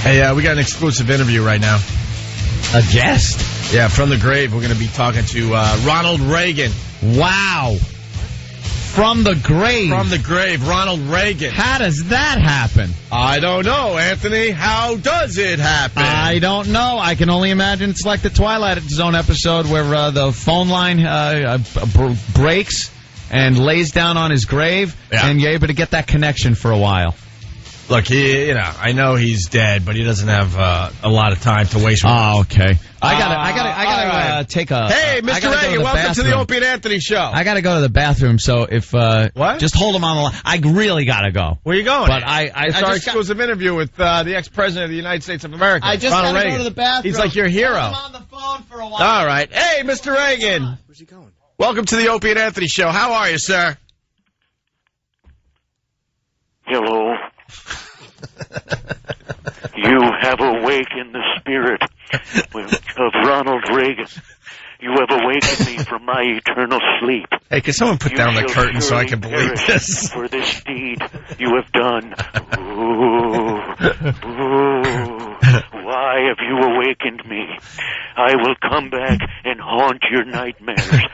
Hey, we got an exclusive interview right now. A guest? Yeah, from the grave. We're going to be talking to Ronald Reagan. Wow. From the grave? From the grave, Ronald Reagan. How does that happen? I don't know, Anthony. How does it happen? I don't know. I can only imagine it's like the Twilight Zone episode where the phone line breaks and lays down on his grave, and you're able to get that connection for a while. Look, I know he's dead, but he doesn't have a lot of time to waste. Oh, okay. I gotta take a. Hey, Mr. Reagan, welcome to the Opie and Anthony show. I gotta go to the bathroom, so if what? Just hold him on the line. I really gotta go. Where you going? But it's our exclusive interview with the ex-president of the United States of America. I just Ronald gotta Reagan. go to the bathroom. He's like your hero. I'm on the phone for a while. All right. Hey, Mr. Reagan. Where's he going? Welcome to the Opie and Anthony show. How are you, sir? Hello. You have awakened the spirit of Ronald Reagan. You have awakened me from my eternal sleep. Hey, can someone put down the curtain so I can believe this? For this deed you have done. Why have you awakened me? I will come back and haunt your nightmares.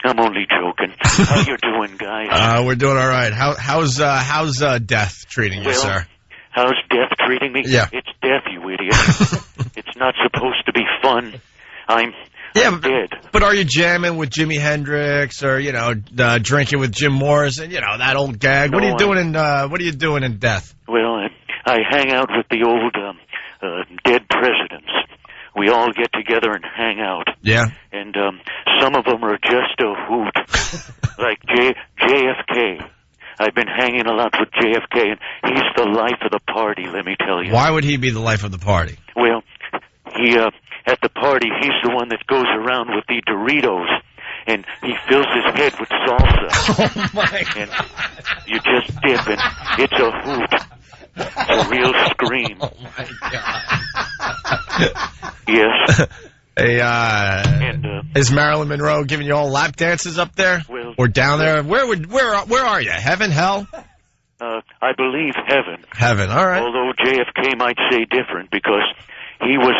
I'm only joking. How you doing, guys? We're doing all right. How's death treating you, sir? How's death treating me? Yeah. It's death, you idiot. It's not supposed to be fun. I'm dead. But are you jamming with Jimi Hendrix or drinking with Jim Morrison? That old gag. No, what are you doing in death? Well, I hang out with the old dead presidents. We all get together and hang out. Yeah. And some of them are just a hoot. Like JFK. I've been hanging a lot with JFK, and he's the life of the party, let me tell you. Why would he be the life of the party? Well, he at the party, he's the one that goes around with the Doritos, and he fills his head with salsa. Oh, my God. And you just dip, and it's a hoot. A real scream. Oh, my God. Yes. Hey, is Marilyn Monroe giving you all lap dances up there? Well, or down there? Where are you? Heaven, hell? I believe heaven. Heaven, all right. Although JFK might say different because he was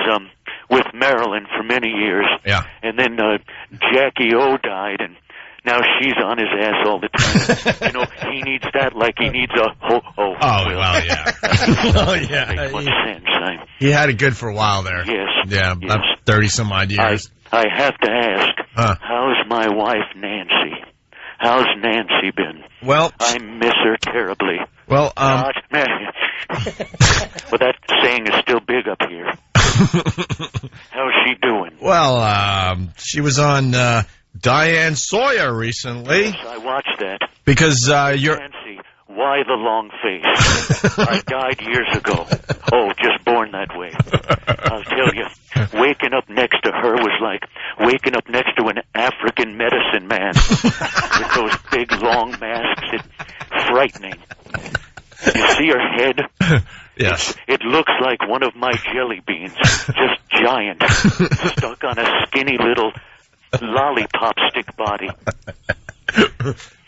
with Marilyn for many years. Yeah. And then Jackie O died, and now she's on his ass all the time. He needs that like he needs a ho-ho. Oh, well, yeah. Oh, yeah. Makes much sense. He had it good for a while there. Yes. Yeah, yes. about 30-some-odd years. I have to ask, how's my wife, Nancy? How's Nancy been? Well, I miss her terribly. Well, Well, that saying is still big up here. How's she doing? Well, she was on Diane Sawyer recently. Yes, I watched that. Because you're... Nancy, why the long face? I died years ago. Oh, just born that way. I'll tell you, waking up next to her was like waking up next to an African medicine man with those big, long masks. It's frightening. You see her head? Yes. It looks like one of my jelly beans, just giant, stuck on a skinny little lollipop stick body.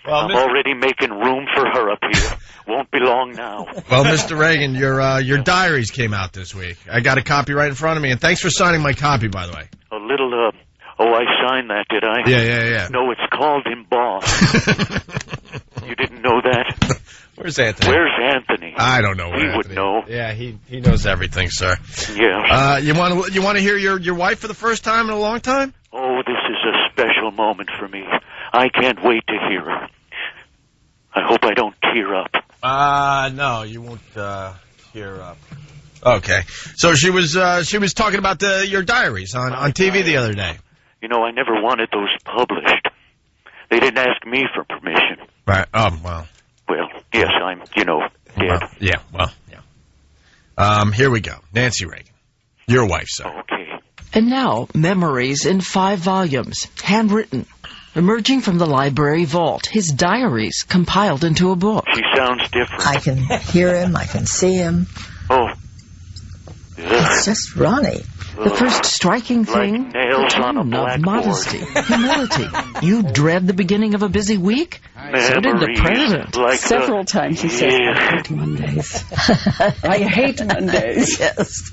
Well, I'm already making room for her up here. Won't be long now. Well, Mr. Reagan, your diaries came out this week. I got a copy right in front of me, and thanks for signing my copy, by the way. A little, I signed that, did I? Yeah. No, it's called embossed. You didn't know that? Where's Anthony? Where's Anthony? I don't know where He Anthony would know. Yeah, he knows everything, sir. Yeah. You want to hear your wife for the first time in a long time? Oh, this is a special moment for me. I can't wait to hear her. I hope I don't tear up. No, you won't tear up. Okay. So she was talking about your diaries on TV the other day. I never wanted those published. They didn't ask me for permission. Right. Well. Well, yes, I'm, dead. Well, yeah. Here we go. Nancy Reagan. Your wife, sir. Okay. And now, memories in 5 volumes, handwritten. Emerging from the library vault, his diaries compiled into a book. She sounds different. I can hear him. I can see him. Oh. It's just Ronnie. The first striking thing, like nails the on a tone of blackboard. modesty, humility. You dread the beginning of a busy week? So did the Memories president. like Several times he says, I hate Mondays. I hate Mondays. Yes.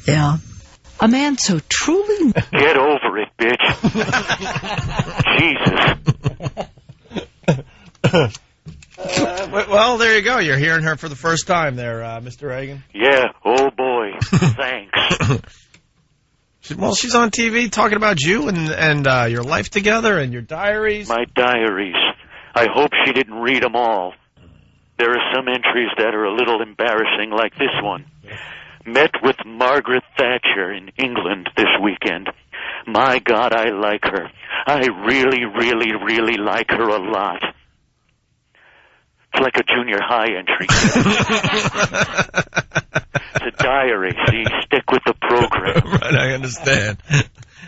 Yeah. A man so truly... Get over it, bitch. Jesus. Well, there you go. You're hearing her for the first time there, Mr. Reagan. Yeah, oh boy. Thanks. Well, she's on TV talking about you and your life together and your diaries. My diaries. I hope she didn't read them all. There are some entries that are a little embarrassing, like this one. Met with Margaret Thatcher in England this weekend. My God, I like her. I really, really, really like her a lot. It's like a junior high entry. It's a diary. See, stick with the program. Right, I understand.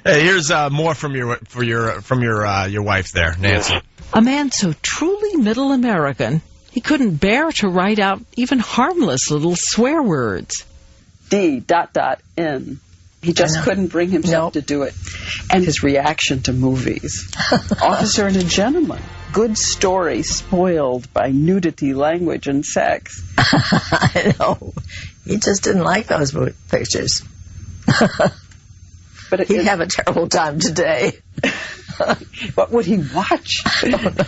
Hey, here's more from your wife there, Nancy. Yes. A man so truly middle American, he couldn't bear to write out even harmless little swear words. D.N. He just couldn't bring himself to do it. And his reaction to movies. Officer and a Gentleman. Good story spoiled by nudity, language, and sex. I know. He just didn't like those pictures. But He'd have a terrible time today. What would he watch? I don't know.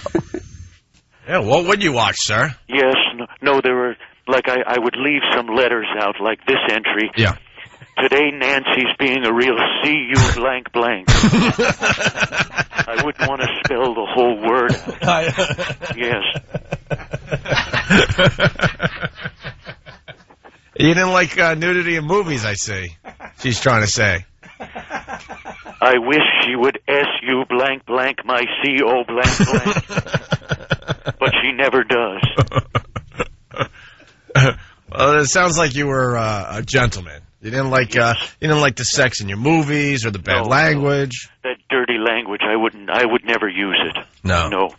Yeah, what would you watch, sir? Yes, no, there were, like, I would leave some letters out, like this entry. Yeah. Today, Nancy's being a real C-U blank blank. I wouldn't want to spell the whole word. Yes. You didn't like nudity in movies, I see. She's trying to say. I wish she would S-U blank blank my C-O blank blank. But she never does. Well, it sounds like you were a gentleman. You didn't like the sex in your movies or the bad language. That dirty language, I would never use it. No. No.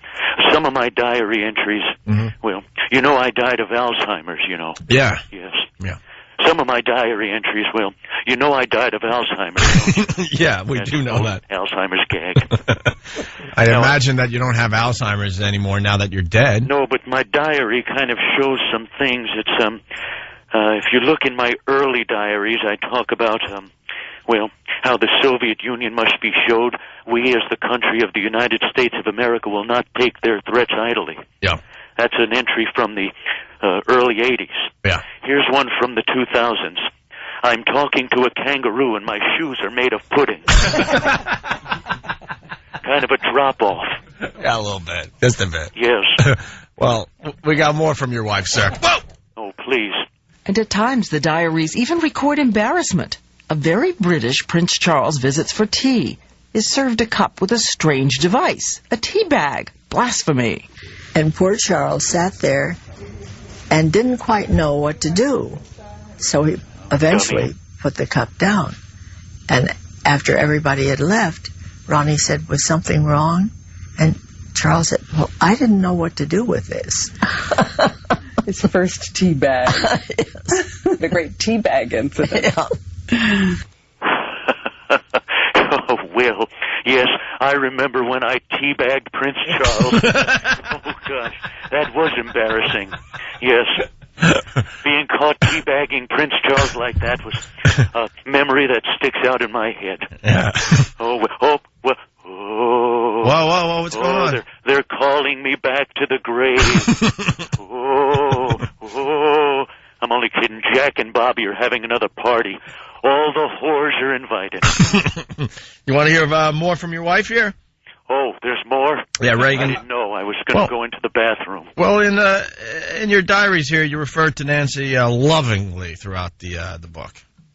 Some of my diary entries, well, you know I died of Alzheimer's, you know. Yeah. Yes. Yeah. Some of my diary entries, well, you know I died of Alzheimer's. Yeah, we do know that. Alzheimer's gag. I imagine that you don't have Alzheimer's anymore now that you're dead. No, but my diary kind of shows some things. It's, if you look in my early diaries, I talk about, well, how the Soviet Union must be showed. We, as the country of the United States of America, will not take their threats idly. Yeah. That's an entry from the early 80s. Yeah. Here's one from the 2000s. I'm talking to a kangaroo and my shoes are made of pudding. Kind of a drop-off. Yeah, a little bit. Just a bit. Yes. Well, we got more from your wife, sir. Whoa! Oh, please. And at times the diaries even record embarrassment. A very British Prince Charles visits for tea, is served a cup with a strange device, a tea bag. Blasphemy. And poor Charles sat there and didn't quite know what to do. So he eventually put the cup down. And after everybody had left, Ronnie said, was something wrong? And Charles said, well, I didn't know what to do with this. His first tea bag. Yes. The great tea bag incident. Yeah. Oh, Will. Yes, I remember when I teabagged Prince Charles. Oh, gosh, that was embarrassing. Yes. Being caught teabagging Prince Charles like that was a memory that sticks out in my head. Yeah. Whoa, What's going on? They're calling me back to the grave. I'm only kidding. Jack and Bobby are having another party. All the whores are invited. You want to hear more from your wife here? Oh, there's more? Yeah, Reagan. I didn't know. I was going to go into the bathroom. Well, in your diaries here, you referred to Nancy lovingly throughout the book.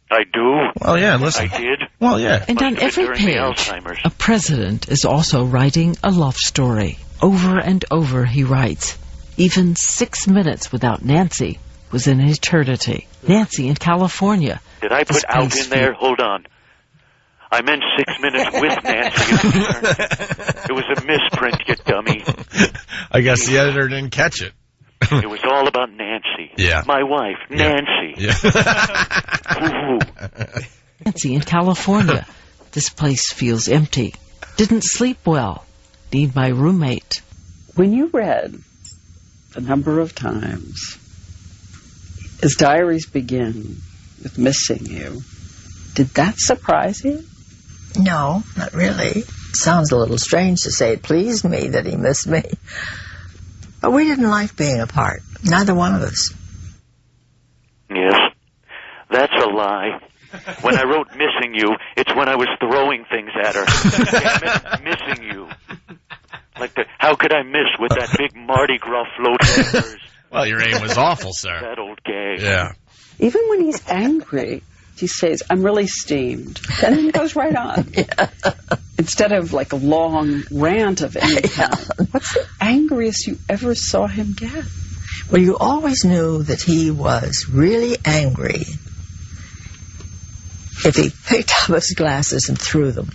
I do? Well, yeah, listen. I did? Well, yeah. And on every during the page, Alzheimer's. a president is also writing a love story. Over and over he writes, even 6 minutes without Nancy was an eternity. Nancy in California. Did I put out in there? Hold on. I meant 6 minutes with Nancy. It was a misprint, you dummy. I guess the editor didn't catch it. It was all about Nancy. Yeah. My wife, Nancy. Yeah. Ooh. Nancy in California. This place feels empty. Didn't sleep well. Need my roommate. When you read the number of times his diaries begin with missing you, did that surprise you? No, not really. Sounds a little strange to say it pleased me that he missed me. But we didn't like being apart. Neither one of us. Yes, that's a lie. When I wrote missing you, it's when I was throwing things at her. I meant missing you. How could I miss with that big Mardi Gras float of hers? Well, your aim was awful, sir. That old gag. Yeah. Even when he's angry, he says, I'm really steamed. And then he goes right on. Yeah. Instead of like a long rant of any kind. What's the angriest you ever saw him get? Well, you always knew that he was really angry if he picked up his glasses and threw them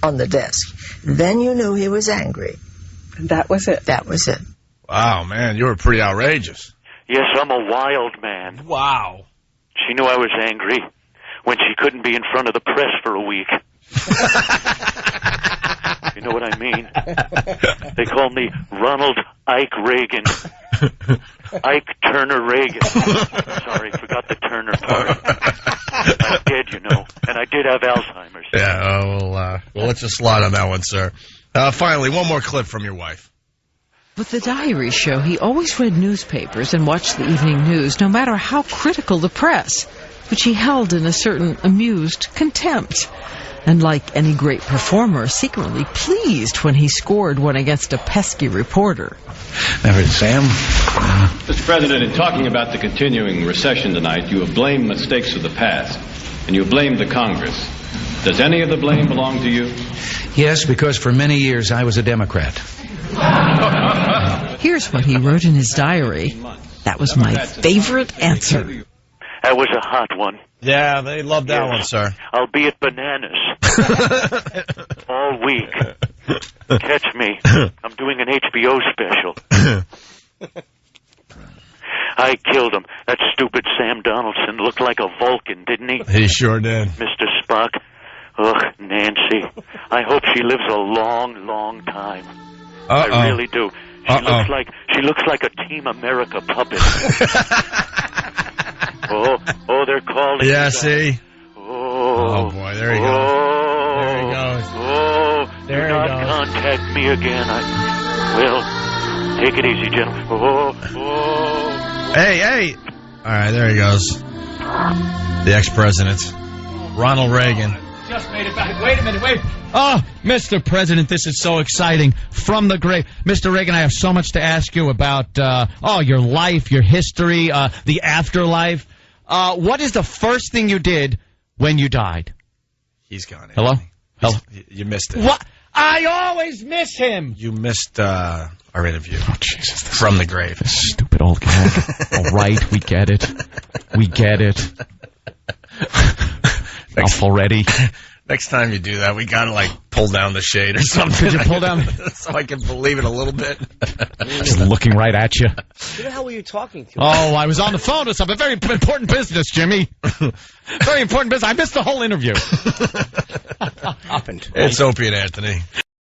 on the desk. Then you knew he was angry. And that was it. That was it. Wow, man, you were pretty outrageous. Yes, I'm a wild man. Wow. She knew I was angry when she couldn't be in front of the press for a week. You know what I mean? They call me Ronald Ike Reagan. Ike Turner Reagan. Sorry, forgot the Turner part. I'm dead, you know, and I did have Alzheimer's. Yeah, we'll let you slide on that one, sir. Finally, one more clip from your wife. With the diary show, he always read newspapers and watched the evening news, no matter how critical the press, which he held in a certain amused contempt. And like any great performer, secretly pleased when he scored one against a pesky reporter. Never, Sam. Mr. President, in talking about the continuing recession tonight, you have blamed mistakes of the past, and you have blamed the Congress. Does any of the blame belong to you? Yes, because for many years I was a Democrat. Here's what he wrote in his diary. That was my favorite answer. That was a hot one. Yeah, they love that one, sir. I'll be at Bananas all week. Catch me. I'm doing an HBO special. I killed him. That stupid Sam Donaldson looked like a Vulcan, didn't he? He sure did. Mr. Spock. Ugh, Nancy. I hope she lives a long, long time. I really do. She looks like a Team America puppet. Oh, they're calling. Yeah, see? Oh, boy, there he goes. There he goes. Oh, there do he not goes. contact me again. Well, take it easy, gentlemen. Oh. Hey. All right, there he goes. The ex-president, Ronald Reagan. Just made it back. Wait a minute, wait. Oh, Mr. President, this is so exciting. From the grave. Mr. Reagan, I have so much to ask you about, your life, your history, the afterlife. What is the first thing you did when you died? He's gone. Hello? Hello? You missed it. What? I always miss him. You missed our interview. Oh, Jesus. From the grave. This stupid old gag. All right, we get it. We get it. Enough already. Next time you do that, we gotta, pull down the shade or something. Could you pull down? So I can believe it a little bit. Just looking right at you. Who the hell were you talking to? Oh, I was on the phone with something. Very important business, Jimmy. Very important business. I missed the whole interview. Happened. It's Opie and Anthony.